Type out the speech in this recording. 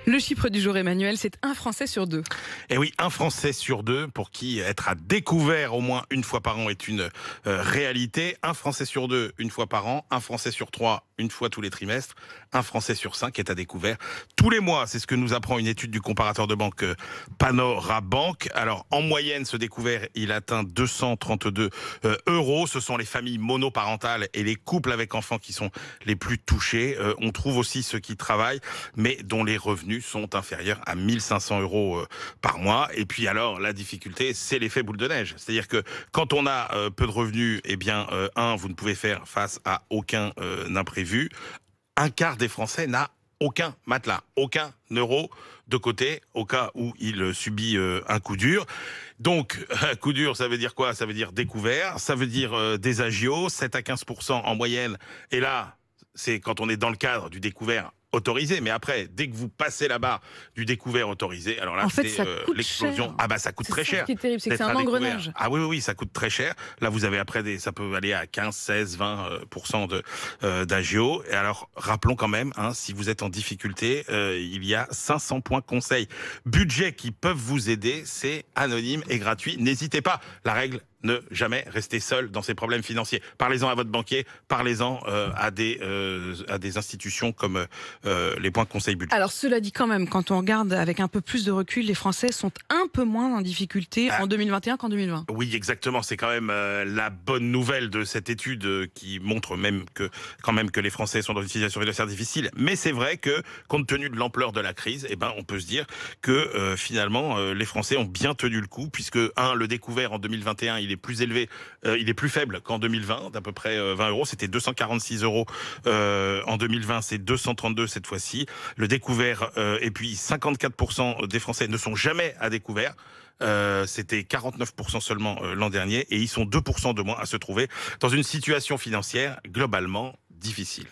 Le chiffre du jour, Emmanuel, c'est un Français sur deux. Et oui, un Français sur deux pour qui être à découvert au moins une fois par an est une réalité. Un Français sur deux une fois par an, un Français sur trois une fois tous les trimestres, un Français sur cinq est à découvert tous les mois. C'est ce que nous apprend une étude du comparateur de banque Panorabank. Alors en moyenne, ce découvert, il atteint 232 euros. Ce sont les familles monoparentales et les couples avec enfants qui sont les plus touchés. On trouve aussi ceux qui travaillent, mais dont les revenus sont inférieurs à 1500 euros par mois. Et puis alors, la difficulté, c'est l'effet boule de neige. C'est-à-dire que quand on a peu de revenus, eh bien, vous ne pouvez faire face à aucun imprévu. Un quart des Français n'a aucun matelas, aucun euro de côté au cas où il subit un coup dur. Donc, un coup dur, ça veut dire quoi? Ça veut dire découvert, ça veut dire des agios, 7 à 15% en moyenne. Et là, c'est quand on est dans le cadre du découvert autorisé, mais après, dès que vous passez la barre du découvert autorisé, alors là, En fait, c'est ça coûte l'explosion. cher. Ah bah ça coûte très cher. Ce qui est terrible, c'est que c'est d'être un à découvert. engrenage. Ah oui, ça coûte très cher. Là, vous avez après ça peut aller à 15, 16, 20% d'agio. Et alors, rappelons quand même, si vous êtes en difficulté, il y a 500 points conseils budget qui peuvent vous aider. C'est anonyme et gratuit. N'hésitez pas. La règle, ne jamais rester seul dans ses problèmes financiers. Parlez-en à votre banquier, parlez-en à des institutions comme les points de conseil budget. Alors cela dit quand même, quand on regarde avec un peu plus de recul, les Français sont un peu moins en difficulté en 2021 qu'en 2020. Oui, exactement. C'est quand même la bonne nouvelle de cette étude qui montre quand même que les Français sont dans une situation financière difficile. Mais c'est vrai que, compte tenu de l'ampleur de la crise, on peut se dire que finalement, les Français ont bien tenu le coup, puisque le découvert en 2021, il est plus élevé, il est plus faible qu'en 2020, d'à peu près 20 euros. C'était 246 euros en 2020, c'est 232 cette fois-ci. Le découvert, et puis 54% des Français ne sont jamais à découvert. C'était 49% seulement l'an dernier, et ils sont 2% de moins à se trouver dans une situation financière globalement difficile.